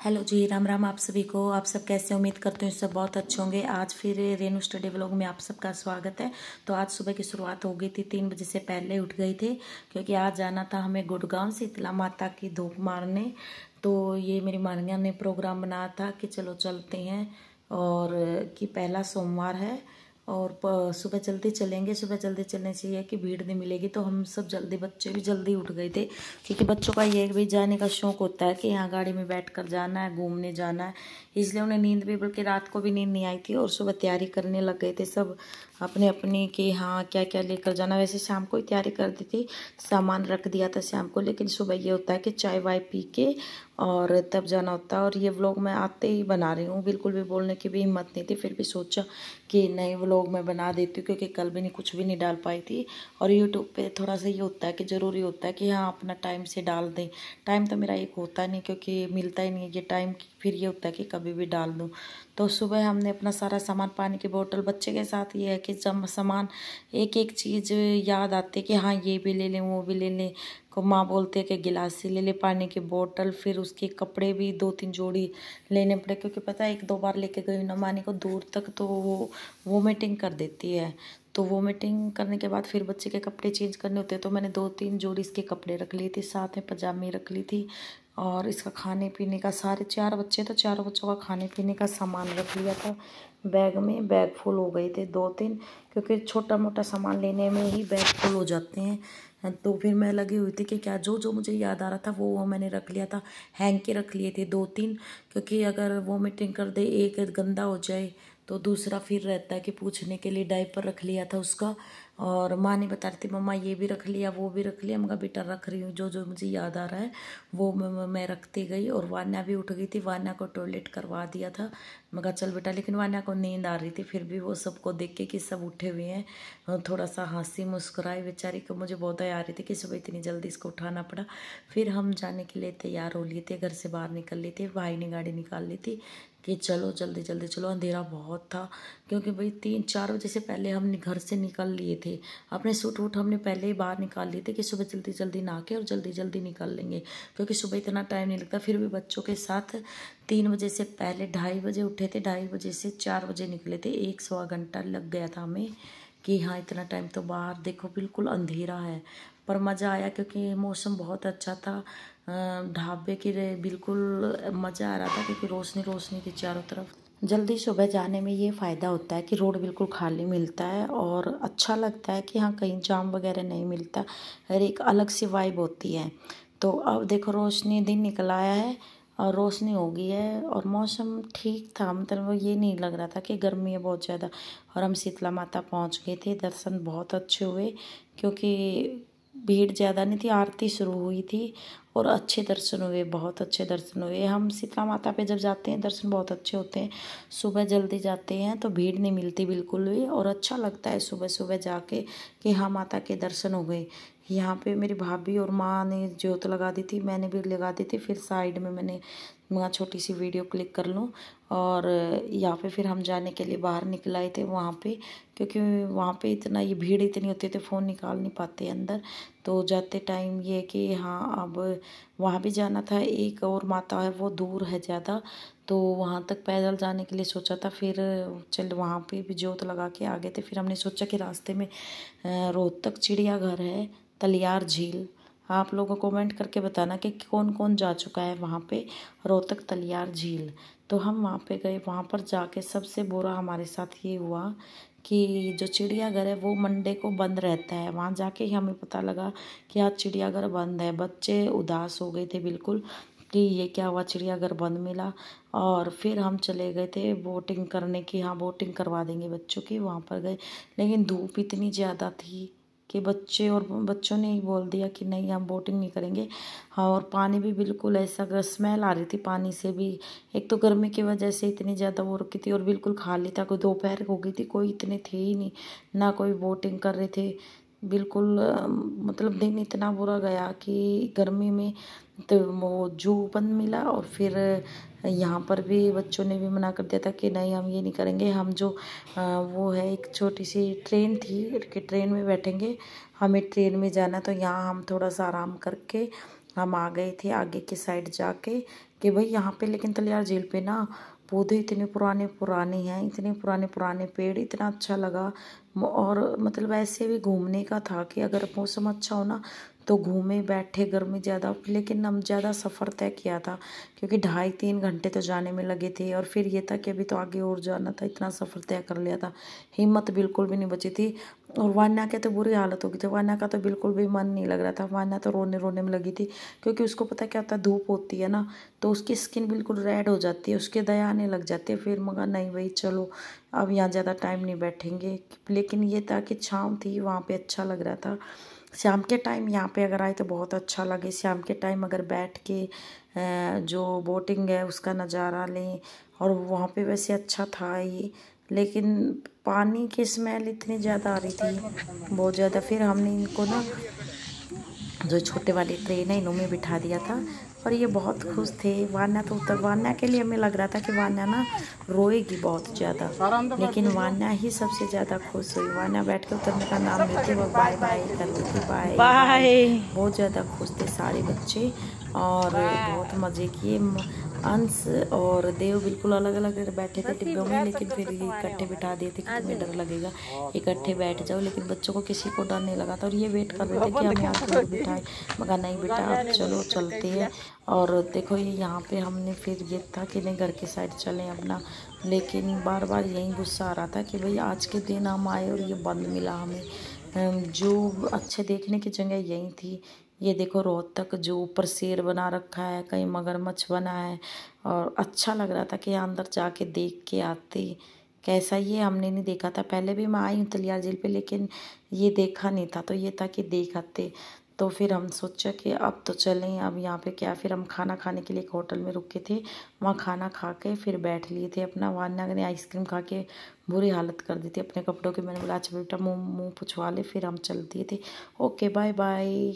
Hello जी, राम राम आप सभी को। आप सब कैसे? उम्मीद करते हैं सब बहुत अच्छे होंगे। आज फिर रेनू स्टडी व्लॉग में आप सबका स्वागत है। तो आज सुबह की शुरुआत हो गई थी, 3 बजे से पहले उठ गई थी क्योंकि आज जाना था हमें गुड़गांव शीतला माता की धूप मारने। तो ये मेरी मानिया ने प्रोग्राम बनाया था कि चलो चलते हैं, और कि पहला सोमवार है और सुबह जल्दी चलेंगे। सुबह जल्दी चलने से ये कि भीड़ नहीं मिलेगी, तो हम सब जल्दी, बच्चे भी जल्दी उठ गए थे क्योंकि बच्चों का ये भी जाने का शौक होता है कि यहाँ गाड़ी में बैठकर जाना है, घूमने जाना है। इसलिए उन्हें नींद भी, बल्कि रात को भी नींद नहीं आई थी और सुबह तैयारी करने लग गए थे सब अपने अपनी कि हाँ क्या क्या लेकर जाना। वैसे शाम को ही तैयारी कर दी थी, सामान रख दिया था शाम को, लेकिन सुबह ये होता है कि चाय वाय पी के और तब जाना होता है। और ये व्लॉग मैं आते ही बना रही हूँ, बिल्कुल भी बोलने की भी हिम्मत नहीं थी, फिर भी सोचा कि नए व्लॉग मैं बना देती हूँ क्योंकि कल भी नहीं, कुछ भी नहीं डाल पाई थी। और यूट्यूब पे थोड़ा सा ये होता है कि ज़रूरी होता है कि हाँ अपना टाइम से डाल दें। टाइम तो मेरा एक होता नहीं क्योंकि मिलता ही नहीं है ये टाइम, फिर ये होता है कि कभी भी डाल दूँ। तो सुबह हमने अपना सारा सामान, पानी की बोतल, बच्चे के साथ ये है कि जब सामान एक एक चीज़ याद आती है कि हाँ ये भी ले लें वो भी ले लें। को माँ बोलते हैं कि गिलासी ले ले, पानी की बोतल, फिर उसके कपड़े भी 2-3 जोड़ी लेने पड़े क्योंकि पता है 1-2 बार लेके गई ना मानी को दूर तक तो वो वोमिटिंग कर देती है। तो वोमिटिंग करने के बाद फिर बच्चे के कपड़े चेंज करने होते हैं, तो मैंने 2-3 जोड़ी इसके कपड़े रख लिए थे, साथ में पजामे रख ली थी। और इसका खाने पीने का, सारे 4 बच्चे तो 4 बच्चों का खाने पीने का सामान रख लिया था बैग में। बैग फुल हो गए थे 2-3, क्योंकि छोटा मोटा सामान लेने में ही बैग फुल हो जाते हैं। तो फिर मैं लगी हुई थी कि क्या जो जो मुझे याद आ रहा था वो मैंने रख लिया था। हैंग के रख लिए थे 2-3, क्योंकि अगर वो मीटिंग कर दे, एक गंदा हो जाए तो दूसरा फिर रहता है कि पूछने के लिए। डायपर रख लिया था उसका। और माँ ने बता रही थी मम्मा ये भी रख लिया वो भी रख लिया। मगर बेटा रख रही हूँ, जो जो मुझे याद आ रहा है वो मैं रखती गई। और वान्या भी उठ गई थी, वान्या को टॉयलेट करवा दिया था। मगर चल बेटा, लेकिन वान्या को नींद आ रही थी, फिर भी वो सबको देख के कि सब उठे हुए हैं थोड़ा सा हंसी मुस्कुराई। बेचारी को मुझे बहुत दया आ रही थी कि सुबह इतनी जल्दी इसको उठाना पड़ा। फिर हम जाने के लिए तैयार हो लिए थे, घर से बाहर निकल लिए थे, भाई ने गाड़ी निकाल ली थी कि चलो जल्दी जल्दी चलो। अंधेरा बहुत था क्योंकि भाई 3-4 बजे से पहले हम घर से निकल लिए थे। अपने सूट वूट हमने पहले ही बाहर निकाल लिए थे कि सुबह जल्दी जल्दी नहा के और जल्दी जल्दी निकल लेंगे, क्योंकि सुबह इतना टाइम नहीं लगता। फिर भी बच्चों के साथ 3 बजे से पहले 2:30 बजे उठे थे, 2:30 बजे से 4 बजे निकले थे। 1 सवा घंटा लग गया था हमें कि हाँ इतना टाइम। तो बाहर देखो बिल्कुल अंधेरा है, पर मज़ा आया क्योंकि मौसम बहुत अच्छा था। ढाबे की बिल्कुल मज़ा आ रहा था क्योंकि रोशनी रोशनी थी चारों तरफ। जल्दी सुबह जाने में ये फ़ायदा होता है कि रोड बिल्कुल खाली मिलता है और अच्छा लगता है कि हाँ कहीं जाम वगैरह नहीं मिलता, और एक अलग सी वाइब होती है। तो अब देखो रोशनी, दिन निकल आया है और रोशनी हो गई है और मौसम ठीक था, मतलब ये नहीं लग रहा था कि गर्मी है बहुत ज़्यादा। और हम शीतला माता पहुंच गए थे, दर्शन बहुत अच्छे हुए क्योंकि भीड़ ज़्यादा नहीं थी, आरती शुरू हुई थी और अच्छे दर्शन हुए, बहुत अच्छे दर्शन हुए। हम शीतला माता पे जब जाते हैं दर्शन बहुत अच्छे होते हैं। सुबह जल्दी जाते हैं तो भीड़ नहीं मिलती बिल्कुल भी, और अच्छा लगता है सुबह सुबह जाके कि हाँ माता के दर्शन हो गए। यहाँ पे मेरी भाभी और माँ ने ज्योत लगा दी थी, मैंने भी लगा दी थी। फिर साइड में मैंने वहाँ छोटी सी वीडियो क्लिक कर लूँ। और यहाँ पे फिर हम जाने के लिए बाहर निकल आए थे वहाँ पे, क्योंकि वहाँ पे इतना ये भीड़ इतनी होती है फ़ोन निकाल नहीं पाते अंदर। तो जाते टाइम ये कि हाँ अब वहाँ भी जाना था। एक और माता है वो दूर है ज़्यादा, तो वहाँ तक पैदल जाने के लिए सोचा था। फिर चल वहाँ पे भी ज्योत लगा के आ गए थे। फिर हमने सोचा कि रास्ते में रोहतक चिड़ियाघर है, तलियार झील। आप लोगों को कमेंट करके बताना कि कौन कौन जा चुका है वहाँ पे, रोहतक तलियार झील। तो हम वहाँ पे गए। वहाँ पर जाके सबसे बुरा हमारे साथ ये हुआ कि जो चिड़ियाघर है वो मंडे को बंद रहता है। वहाँ जाके ही हमें पता लगा कि आज चिड़ियाघर बंद है। बच्चे उदास हो गए थे बिल्कुल कि ये क्या हुआ, चिड़ियाघर बंद मिला। और फिर हम चले गए थे बोटिंग करने की, हाँ बोटिंग करवा देंगे बच्चों की, वहाँ पर गए। लेकिन धूप इतनी ज़्यादा थी कि बच्चों ने ही बोल दिया कि नहीं हम बोटिंग नहीं करेंगे। हाँ, और पानी भी बिल्कुल ऐसा स्मेल आ रही थी पानी से भी। एक तो गर्मी की वजह से इतनी ज़्यादा वो रुकी थी और बिल्कुल खाली था, कोई दोपहर हो गई थी, कोई इतने थे ही नहीं, ना कोई बोटिंग कर रहे थे बिल्कुल। मतलब दिन इतना बुरा गया कि गर्मी में। तो वो जू बंद मिला और फिर यहाँ पर भी बच्चों ने भी मना कर दिया था कि नहीं हम ये नहीं करेंगे। हम जो वो है एक छोटी सी ट्रेन थी कि ट्रेन में बैठेंगे, हमें ट्रेन में जाना। तो यहाँ हम थोड़ा सा आराम करके हम आ गए थे आगे की साइड जाके कि भाई यहाँ पे लेकिन तलियार झील पे ना पौधे इतने पुराने पुराने हैं, इतने पुराने पुराने पेड़, इतना अच्छा लगा। और मतलब ऐसे भी घूमने का था कि अगर मौसम अच्छा हो ना तो घूमे बैठे, गर्मी ज़्यादा, लेकिन हम ज़्यादा सफ़र तय किया था क्योंकि 2.5-3 घंटे तो जाने में लगे थे। और फिर ये था कि अभी तो आगे और जाना था, इतना सफ़र तय कर लिया था, हिम्मत बिल्कुल भी नहीं बची थी। और वान्या के तो बुरी हालत हो गई थी, वान्या का तो बिल्कुल भी मन नहीं लग रहा था, वान्या तो रोने रोने में लगी थी क्योंकि उसको पता क्या होता है, धूप होती है ना तो उसकी स्किन बिल्कुल रेड हो जाती है, उसके दया आने लग जाती है। फिर मगर नहीं भाई चलो अब यहाँ ज़्यादा टाइम नहीं बैठेंगे। लेकिन ये था कि शाम थी, वहाँ पे अच्छा लग रहा था। शाम के टाइम यहाँ पे अगर आए तो बहुत अच्छा लगे, शाम के टाइम अगर बैठ के जो बोटिंग है उसका नज़ारा लें। और वहाँ पे वैसे अच्छा था ये, लेकिन पानी की स्मेल इतनी ज़्यादा आ रही थी, बहुत ज़्यादा। फिर हमने इनको ना जो छोटे वाली ट्रेन है इन्हों में बिठा दिया था और ये बहुत खुश थे। वान्या तो उतर, वान्या के लिए हमें लग रहा था कि वान्या ना रोएगी बहुत ज़्यादा, लेकिन वान्या ही सबसे ज़्यादा खुश हुई। वान्या बैठ के उतरने का नाम लेती, वो बाय बाय कर रही थी, बाय बाय। बहुत ज़्यादा खुश थे सारे बच्चे और बहुत मज़े किए। अंश और देव बिल्कुल अलग अलग बैठे थे डिब्बों में, लेकिन फिर ये इकट्ठे बिठा दिए थे कि तुम्हें डर लगेगा, इकट्ठे बैठ जाओ। लेकिन बच्चों को किसी को डर नहीं लगा था और ये वेट कर रहे थे कि हम यहाँ दूर बिठाएं, मगर नहीं बेटा अब चलो चलते हैं। और देखो ये यहाँ पे हमने फिर ये था कि नहीं घर के साइड चलें अपना, लेकिन बार बार यही गुस्सा आ रहा था कि भाई आज के दिन हम आए और ये बंद मिला हमें। जो अच्छे देखने की जगह यही थी। ये देखो रोहतक जो ऊपर शेर बना रखा है, कहीं मगरमच्छ बना है और अच्छा लग रहा था कि अंदर जाके देख के आते कैसा, ये हमने नहीं देखा था। पहले भी मैं आई हूँ तलियार झील पे, लेकिन ये देखा नहीं था, तो ये था कि देख आते। तो फिर हम सोचा कि अब तो चलें, अब यहाँ पे क्या। फिर हम खाना खाने के लिए एक होटल में रुके थे, वहाँ खाना खा के फिर बैठ लिए थे अपना। वान्या ने आइसक्रीम खा के बुरी हालत कर दी थी अपने कपड़ों की। मैंने बोला अच्छा बेटा मुँह मुँह पुछवा ले, फिर हम चल दिए थे। Okay bye bye.